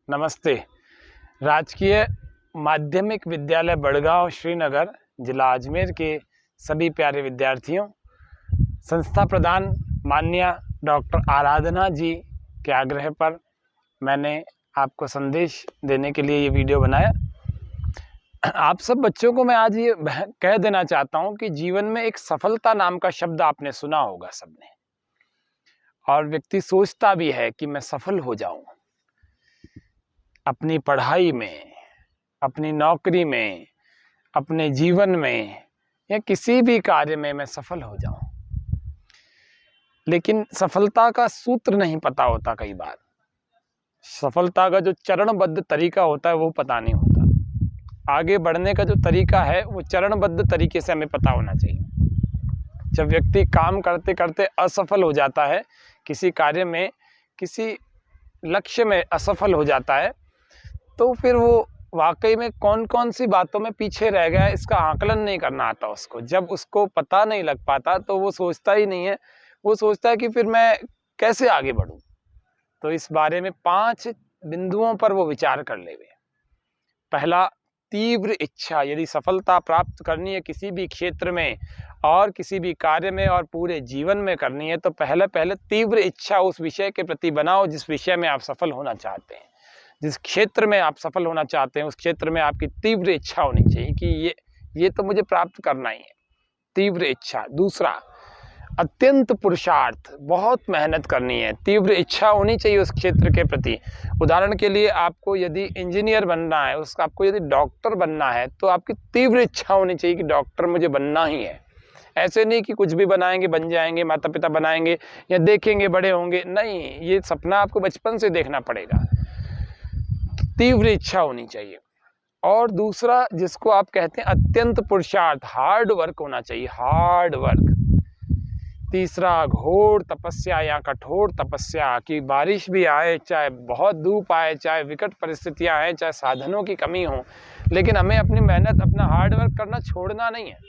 नमस्ते। राजकीय माध्यमिक विद्यालय बड़गांव श्रीनगर जिला अजमेर के सभी प्यारे विद्यार्थियों, संस्था प्रधान माननीय डॉक्टर आराधना जी के आग्रह पर मैंने आपको संदेश देने के लिए ये वीडियो बनाया। आप सब बच्चों को मैं आज ये कह देना चाहता हूँ कि जीवन में एक सफलता नाम का शब्द आपने सुना होगा सबने, और व्यक्ति सोचता भी है कि मैं सफल हो जाऊं अपनी पढ़ाई में, अपनी नौकरी में, अपने जीवन में या किसी भी कार्य में मैं सफल हो जाऊं। लेकिन सफलता का सूत्र नहीं पता होता। कई बार सफलता का जो चरणबद्ध तरीका होता है वो पता नहीं होता। आगे बढ़ने का जो तरीका है वो चरणबद्ध तरीके से हमें पता होना चाहिए। जब व्यक्ति काम करते करते असफल हो जाता है, किसी कार्य में, किसी लक्ष्य में असफल हो जाता है, तो फिर वो वाकई में कौन कौन सी बातों में पीछे रह गया है इसका आकलन नहीं करना आता उसको। जब उसको पता नहीं लग पाता तो वो सोचता ही नहीं है, वो सोचता है कि फिर मैं कैसे आगे बढ़ूं। तो इस बारे में 5 बिंदुओं पर वो विचार कर ले। पहला, तीव्र इच्छा। यदि सफलता प्राप्त करनी है किसी भी क्षेत्र में और किसी भी कार्य में और पूरे जीवन में करनी है, तो पहले तीव्र इच्छा उस विषय के प्रति बनाओ जिस विषय में आप सफल होना चाहते हैं। जिस क्षेत्र में आप सफल होना चाहते हैं उस क्षेत्र में आपकी तीव्र इच्छा होनी चाहिए कि ये तो मुझे प्राप्त करना ही है। तीव्र इच्छा। दूसरा, अत्यंत पुरुषार्थ। बहुत मेहनत करनी है, तीव्र इच्छा होनी चाहिए उस क्षेत्र के प्रति। उदाहरण के लिए आपको यदि इंजीनियर बनना है, आपको यदि डॉक्टर बनना है, तो आपकी तीव्र इच्छा होनी चाहिए कि डॉक्टर मुझे बनना ही है। ऐसे नहीं कि कुछ भी बनाएंगे बन जाएंगे, माता पिता बनाएंगे या देखेंगे बड़े होंगे। नहीं, ये सपना आपको बचपन से देखना पड़ेगा। तीव्र इच्छा होनी चाहिए। और दूसरा, जिसको आप कहते हैं अत्यंत पुरुषार्थ, हार्ड वर्क होना चाहिए, हार्ड वर्क। तीसरा, घोर तपस्या या कठोर तपस्या। कि बारिश भी आए, चाहे बहुत धूप आए, चाहे विकट परिस्थितियां आए, चाहे साधनों की कमी हो, लेकिन हमें अपनी मेहनत, अपना हार्ड वर्क करना छोड़ना नहीं है।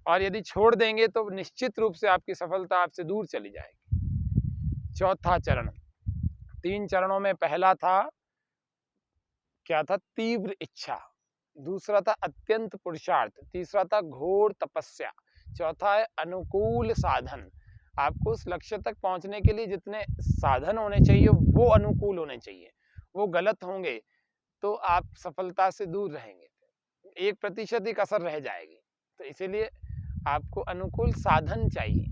और यदि छोड़ देंगे तो निश्चित रूप से आपकी सफलता आपसे दूर चली जाएगी। चौथा चरण। 3 चरणों में पहला था क्या था? तीव्र इच्छा। दूसरा था अत्यंत पुरुषार्थ। तीसरा था घोर तपस्या। चौथा है अनुकूल साधन। आपको उस लक्ष्य तक पहुंचने के लिए जितने साधन होने चाहिए वो अनुकूल होने चाहिए। वो गलत होंगे तो आप सफलता से दूर रहेंगे, 1% ही कसर रह जाएगी। तो इसीलिए आपको अनुकूल साधन चाहिए।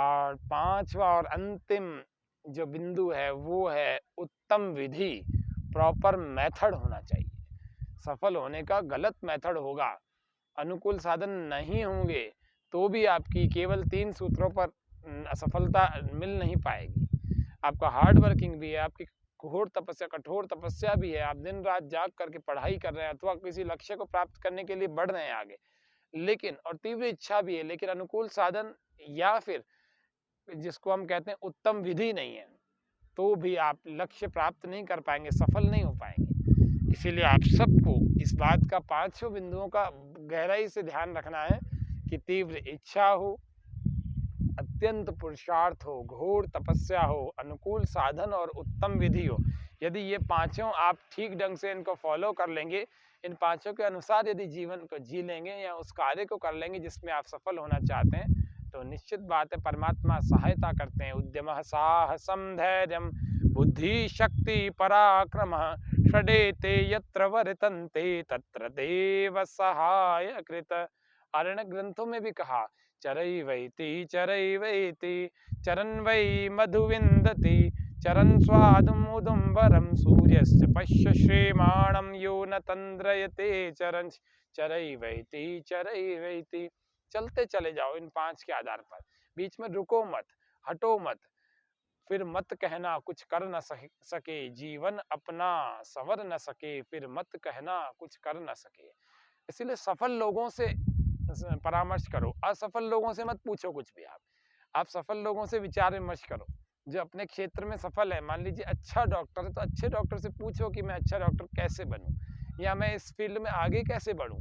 और 5वां और अंतिम जो बिंदु है वो है उत्तम विधि। प्रॉपर मेथड होना चाहिए। सफल होने का गलत मेथड होगा, अनुकूल साधन नहीं होंगे तो भी आपकी केवल 3 सूत्रों पर असफलता मिल नहीं पाएगी। आपका हार्ड वर्किंग भी है, आपकी घोर तपस्या, कठोर तपस्या भी है, आप दिन रात जाग करके पढ़ाई कर रहे हैं अथवा किसी लक्ष्य को प्राप्त करने के लिए बढ़ रहे हैं आगे, लेकिन और तीव्र इच्छा भी है, लेकिन अनुकूल साधन या फिर जिसको हम कहते हैं उत्तम विधि नहीं है, तो भी आप लक्ष्य प्राप्त नहीं कर पाएंगे, सफल नहीं हो पाएंगे। इसीलिए आप सबको इस बात का 5 बिंदुओं का गहराई से ध्यान रखना है कि तीव्र इच्छा हो, अत्यंत पुरुषार्थ हो, घोर तपस्या हो, अनुकूल साधन और उत्तम विधि हो। यदि ये 5 आप ठीक ढंग से इनको फॉलो कर लेंगे, इन 5 के अनुसार यदि जीवन को जी लेंगे या उस कार्य को कर लेंगे जिसमें आप सफल होना चाहते हैं, तो निश्चित बात है परमात्मा सहायता करते हैं। उद्यमः साहसं धैर्यं बुद्धि शक्ति पराक्रमः षडेते यत्र वर्तन्ते तत्र देव सहायकृत। आरण्यक ग्रंथों में भी कहा, चरैवैति चरन् वै मधुविन्दति चरन् स्वादुमुदुम्बरं सूर्यस्य पश्य श्रीमाणं यो न तन्द्रयते चरन् चरैवैति। चलते चले जाओ इन 5 के आधार पर, बीच में रुको मत, हटो मत, फिर मत कहना कुछ कर न सके, जीवन अपना संवर न सके, फिर मत कहना कुछ कर न सके। इसलिए सफल लोगों से परामर्श करो, असफल लोगों से मत पूछो कुछ भी। आप सफल लोगों से विचार विमर्श करो जो अपने क्षेत्र में सफल है। मान लीजिए अच्छा डॉक्टर है तो अच्छे डॉक्टर से पूछो कि मैं अच्छा डॉक्टर कैसे बनूं, या मैं इस फील्ड में आगे कैसे बढ़ूं।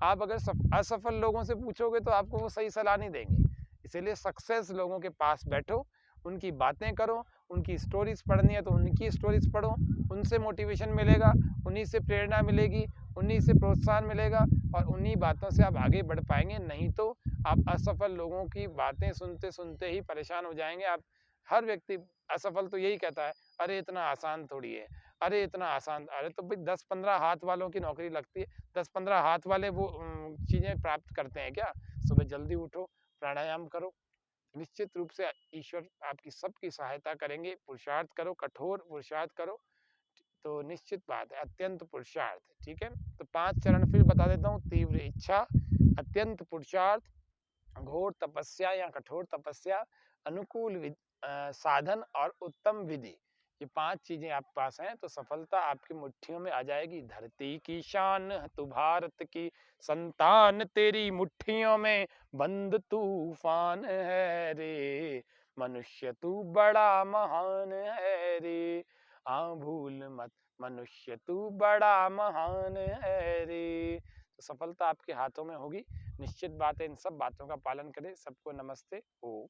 आप अगर असफल लोगों से पूछोगे तो आपको वो सही सलाह नहीं देंगे। इसीलिए सक्सेस लोगों के पास बैठो, उनकी बातें करो, उनकी स्टोरीज पढ़नी है तो उनकी स्टोरीज पढ़ो, उनसे मोटिवेशन मिलेगा, उन्हीं से प्रेरणा मिलेगी, उन्हीं से प्रोत्साहन मिलेगा और उन्हीं बातों से आप आगे बढ़ पाएंगे। नहीं तो आप असफल लोगों की बातें सुनते सुनते ही परेशान हो जाएंगे। आप हर व्यक्ति असफल तो यही कहता है, अरे इतना आसान थोड़ी है, अरे इतना आसान, अरे तो भाई 10-15 हाथ वालों की नौकरी लगती है, 10-15 हाथ वाले वो चीजें प्राप्त करते हैं क्या? सुबह जल्दी उठो, प्राणायाम करो, निश्चित रूप से ईश्वर आपकी सबकी सहायता करेंगे। पुरुषार्थ करो, कठोर पुरुषार्थ करो, तो निश्चित बात है अत्यंत पुरुषार्थ, ठीक है। तो 5 चरण फिर बता देता हूँ। तीव्र इच्छा, अत्यंत पुरुषार्थ, घोर तपस्या या कठोर तपस्या, अनुकूल साधन और उत्तम विधि। ये 5 चीजें आपके पास हैं तो सफलता आपकी मुट्ठियों में आ जाएगी। धरती की शान तू भारत की संतान, तेरी मुट्ठियों में बंद तूफान है रे, मनुष्य तू बड़ा महान है रे, भूल मत मनुष्य तू बड़ा महान है रे। तो सफलता आपके हाथों में होगी, निश्चित बात है। इन सब बातों का पालन करें। सबको नमस्ते। ओम।